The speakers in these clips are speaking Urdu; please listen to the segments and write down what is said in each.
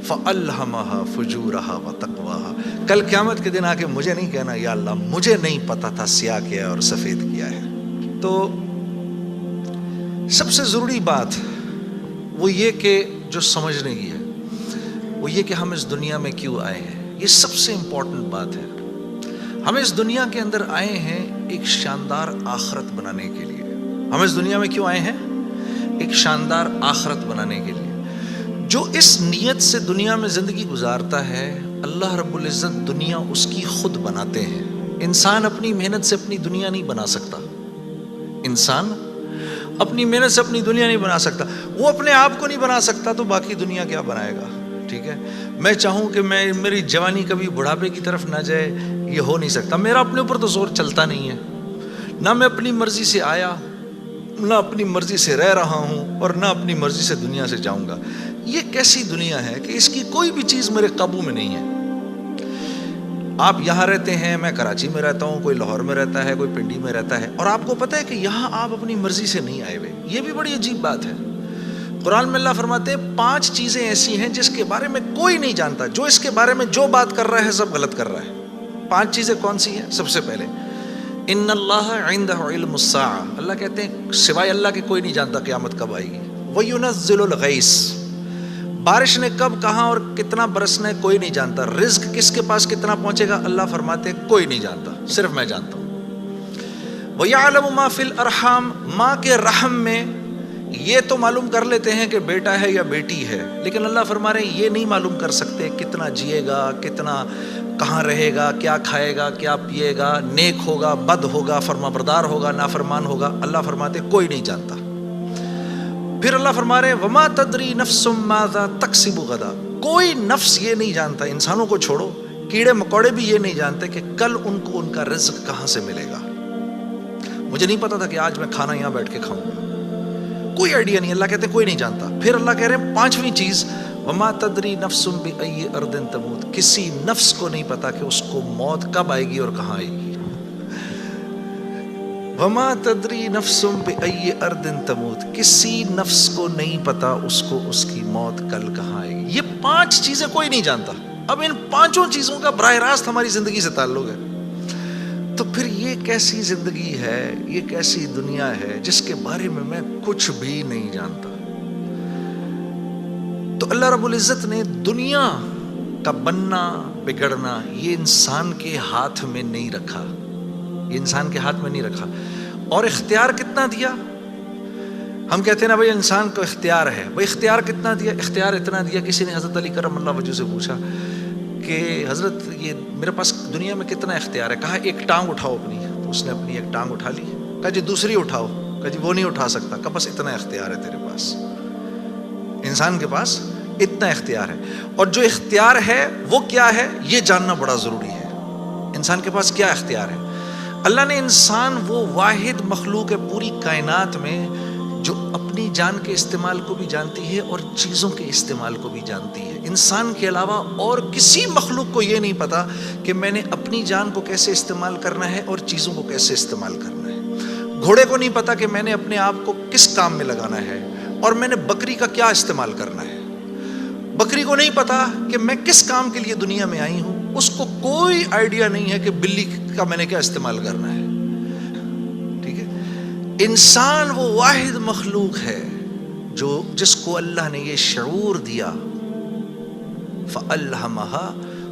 فَأَلْهَمَهَا فُجُورَهَا وَتَقْوَاهَا. کل قیامت کے دن آ کے مجھے نہیں کہنا یا اللہ مجھے نہیں پتا تھا سیاہ کیا ہے اور سفید کیا ہے. تو سب سے ضروری بات وہ یہ کہ جو سمجھنے کی ہے وہ یہ کہ ہم اس دنیا میں کیوں آئے ہیں. یہ سب سے امپورٹنٹ بات ہے. ہم اس دنیا کے اندر آئے ہیں ایک شاندار آخرت بنانے کے لیے. ہم اس دنیا میں کیوں آئے ہیں؟ ایک شاندار آخرت بنانے کے لیے. جو اس نیت سے دنیا میں زندگی گزارتا ہے اللہ رب العزت دنیا اس کی خود بناتے ہیں. انسان اپنی محنت سے اپنی دنیا نہیں بنا سکتا. انسان اپنی محنت سے اپنی دنیا نہیں بنا سکتا. وہ اپنے آپ کو نہیں بنا سکتا تو باقی دنیا کیا بنائے گا؟ ٹھیک ہے. میں چاہوں کہ میری جوانی کبھی بڑھاپے کی طرف نہ جائے، یہ ہو نہیں سکتا. میرا اپنے اوپر تو زور چلتا نہیں ہے. نہ میں اپنی مرضی سے آیا، نہ اپنی مرضی سے رہ رہا ہوں، اور نہ اپنی مرضی سے دنیا سے جاؤں گا. یہ کیسی دنیا ہے کہ اس کی کوئی بھی چیز میرے قابو میں نہیں ہے. آپ یہاں رہتے ہیں، میں کراچی میں رہتا ہوں، کوئی لاہور میں رہتا ہے، کوئی پنڈی میں رہتا ہے، اور آپ کو پتہ ہے کہ یہاں آپ اپنی مرضی سے نہیں آئے ہوئے. یہ بھی بڑی عجیب بات ہے. قرآن میں اللہ فرماتے ہیں 5 چیزیں ایسی ہیں جس کے بارے میں کوئی نہیں جانتا. جو اس کے بارے میں جو بات کر رہا ہے سب غلط کر رہا ہے. 5 چیزیں کون سی ہیں؟ سب سے پہلے ان اللہ عندہ علم الساعہ. اللہ کہتے ہیں سوائے اللہ کے کوئی نہیں جانتا قیامت کب آئے گی. وَيُنَزِّلُ الْغَيْثَ. بارش نے کب کہاں اور کتنا برسنا ہے کوئی نہیں جانتا. رزق کس کے پاس کتنا پہنچے گا اللہ فرماتے ہیں کوئی نہیں جانتا، صرف میں جانتا ہوں. وَيَعْلَمُ مَا فِي الْأَرْحَامِ. ماں کے رحم میں یہ تو معلوم کر لیتے ہیں کہ بیٹا ہے یا بیٹی ہے، لیکن اللہ فرما رہے ہیں یہ نہیں معلوم کر سکتے کتنا جیے گا، کتنا کہاں رہے گا، کیا کھائے گا، کیا پیے گا، نیک ہوگا، بد ہوگا، فرما بردار ہوگا، نافرمان ہوگا. اللہ فرماتے کوئی نہیں جانتا. پھر اللہ فرما رہے ہیں وما تدری نفس ماذا تکسب غدا. کوئی نفس یہ نہیں جانتا، انسانوں کو چھوڑو، کیڑے مکوڑے بھی یہ نہیں جانتے کہ کل ان کو ان کا رزق کہاں سے ملے گا. مجھے نہیں پتا تھا کہ آج میں کھانا یہاں بیٹھ کے کھاؤں گا، کوئی آئیڈیا نہیں. اللہ کہتے کوئی نہیں جانتا. پھر اللہ کہہ رہے ہیں 5ویں چیز وما تدری نفس بأی ارض تموت. کسی نفس کو نہیں پتا کہ اس کو موت کب آئے گی اور کہاں آئے گی. وما تدری نفس بأی ارض تموت. کسی نفس کو نہیں پتا اس کو اس کی موت کل کہاں آئے گی. یہ 5 چیزیں کوئی نہیں جانتا. اب ان 5 چیزوں کا براہ راست ہماری زندگی سے تعلق ہے. تو پھر یہ کیسی زندگی ہے، یہ کیسی دنیا ہے جس کے بارے میں کچھ بھی نہیں جانتا. تو اللہ رب العزت نے دنیا کا بننا بگڑنا یہ انسان کے ہاتھ میں نہیں رکھا. یہ انسان کے ہاتھ میں نہیں رکھا. اور اختیار کتنا دیا؟ ہم کہتے ہیں نا بھائی انسان کو اختیار ہے. بھائی اختیار کتنا دیا؟ اختیار اتنا دیا. کسی نے حضرت علی کرم اللہ وجہ سے پوچھا کہ حضرت یہ میرے پاس دنیا میں کتنا اختیار ہے؟ کہا ایک ٹانگ اٹھاؤ اپنی. تو اس نے اپنی ایک ٹانگ اٹھا لی. کہا جی دوسری اٹھاؤ. کہا جی وہ نہیں اٹھا سکتا. کہا بس اتنا اختیار ہے تیرے پاس. انسان کے پاس اتنا اختیار ہے. اور جو اختیار ہے وہ کیا ہے یہ جاننا بڑا ضروری ہے. انسان کے پاس کیا اختیار ہے؟ اللہ نے انسان وہ واحد مخلوق ہے پوری کائنات میں جو اپنی جان کے استعمال کو بھی جانتی ہے اور چیزوں کے استعمال کو بھی جانتی ہے. انسان کے علاوہ اور کسی مخلوق کو یہ نہیں پتا کہ میں نے اپنی جان کو کیسے استعمال کرنا ہے اور چیزوں کو کیسے استعمال کرنا ہے. گھوڑے کو نہیں پتا کہ میں نے اپنے آپ کو کس کام میں لگانا ہے اور میں نے بکری کا کیا استعمال کرنا ہے. بکری کو نہیں پتا کہ میں کس کام کے لیے دنیا میں آئی ہوں. اس کو کوئی آئیڈیا نہیں ہے کہ بلی کا میں نے کیا استعمال کرنا ہے. ٹھیک ہے. انسان وہ واحد مخلوق ہے جس کو اللہ نے یہ شعور دیا فَأَلْهَمَهَا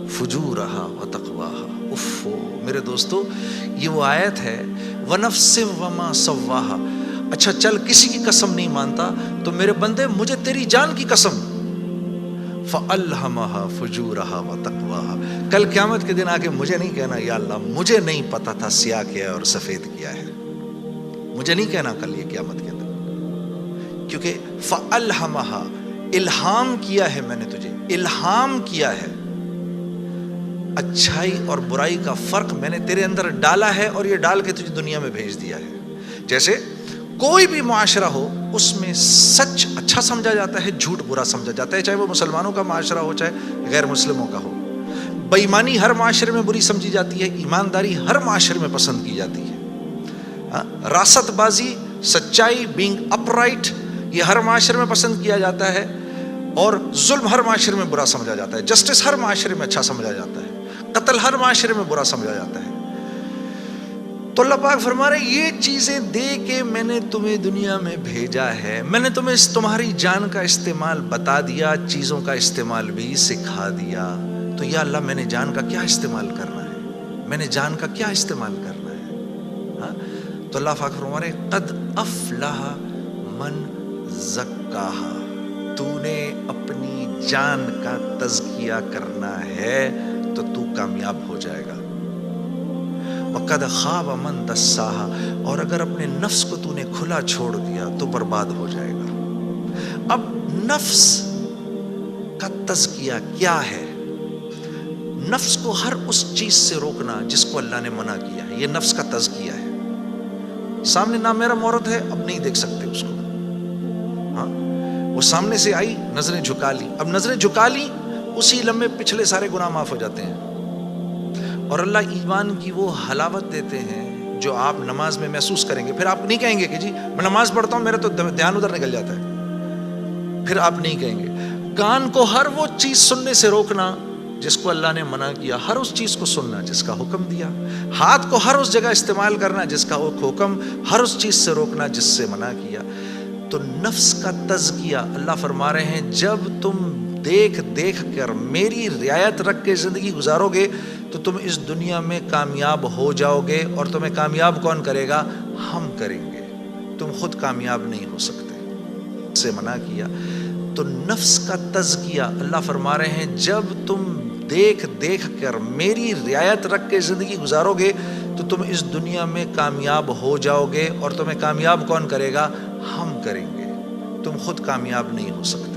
فُجُورَهَا وَتَقْوَاهَا. اف میرے دوستو یہ وہ آیت ہے وَنَفْسٍ وَمَا سَوَّاهَا. اچھا چل کسی کی قسم نہیں مانتا تو میرے بندے مجھے تیری جان کی قسم فَأَلْهَمَهَا فُجُورَهَا وَتَقْوَاهَا. کل قیامت کے دن آ کے مجھے نہیں کہنا یا اللہ مجھے نہیں پتا تھا سیاہ کیا ہے اور سفید کیا ہے. مجھے نہیں کہنا کل یہ قیامت کے اندر، کیونکہ فَأَلْهَمَهَا الہام کیا ہے میں نے تجھے، الہام کیا ہے. اچھائی اور برائی کا فرق میں نے تیرے اندر ڈالا ہے اور یہ ڈال کے تجھے دنیا میں بھیج دیا ہے. جیسے کوئی بھی معاشرہ ہو اس میں سچ اچھا سمجھا جاتا ہے، جھوٹ برا سمجھا جاتا ہے، چاہے وہ مسلمانوں کا معاشرہ ہو چاہے غیر مسلموں کا ہو. بے ایمانی ہر معاشرے میں بری سمجھی جاتی ہے، ایمانداری ہر معاشرے میں پسند کی جاتی ہے. راست بازی، سچائی، بینگ اپ رائٹ یہ ہر معاشرے میں پسند کیا جاتا ہے. اور ظلم ہر معاشرے میں برا سمجھا جاتا ہے، جسٹس ہر معاشرے میں اچھا سمجھا جاتا ہے، قتل ہر معاشرے میں برا سمجھا جاتا ہے۔ تو اللہ پاک فرما رہے یہ چیزیں دے کے میں نے تمہیں دنیا میں بھیجا ہے، میں نے تمہیں تمہاری جان کا استعمال بتا دیا، چیزوں کا استعمال بھی سکھا دیا۔ تو یا اللہ میں نے جان کا کیا استعمال کرنا ہے، میں نے جان کا کیا استعمال کرنا ہے؟ ہاں؟ تو اللہ پاک فرما رہے قد افلح من زکاہا، تو نے اپنی جان کا تزکیہ کرنا ہے تو تو کامیاب ہو جائے گا۔ وَقَدْ خَابَ مَنْ دَسَّاهَا، اور اگر اپنے نفس کو تو نے کھلا چھوڑ دیا تو برباد ہو جائے گا۔ اب نفس کا تزکیہ کیا ہے؟ نفس کو ہر اس چیز سے روکنا جس کو اللہ نے منع کیا ہے، یہ نفس کا تزکیہ ہے۔ سامنے نامحرم عورت ہے، اب نہیں دیکھ سکتے اس کو، ہاں وہ سامنے سے آئی، نظریں جھکا لی، اب نظریں جھکا لی اسی لمحے پچھلے سارے گناہ معاف ہو جاتے ہیں۔ اور اللہ ایمان کی وہ حلاوت دیتے ہیں جو آپ نماز میں محسوس کریں گے۔ پھر آپ نہیں کہیں گے کہ جی میں نماز پڑھتا ہوں میرا تو دھیان ادھر نکل جاتا ہے، پھر آپ نہیں کہیں گے۔ کان کو ہر وہ چیز سننے سے روکنا جس کو اللہ نے منع کیا، ہر اس چیز کو سننا جس کا حکم دیا۔ ہاتھ کو ہر اس جگہ استعمال کرنا جس کا حکم، ہر اس چیز سے روکنا جس سے منع کیا۔ تو نفس کا تزکیہ اللہ فرما رہے ہیں جب تم دیکھ دیکھ کر میری رعایت رکھ کے زندگی گزارو گے تو تم اس دنیا میں کامیاب ہو جاؤ گے، اور تمہیں کامیاب کون کرے گا؟ ہم کریں گے، تم خود کامیاب نہیں ہو سکتے، سے منع کیا۔ تو نفس کا تزکیہ اللہ فرما رہے ہیں جب تم دیکھ دیکھ کر میری رعایت رکھ کے زندگی گزارو گے تو تم اس دنیا میں کامیاب ہو جاؤ گے، اور تمہیں کامیاب کون کرے گا؟ ہم کریں گے، تم خود کامیاب نہیں ہو سکتے۔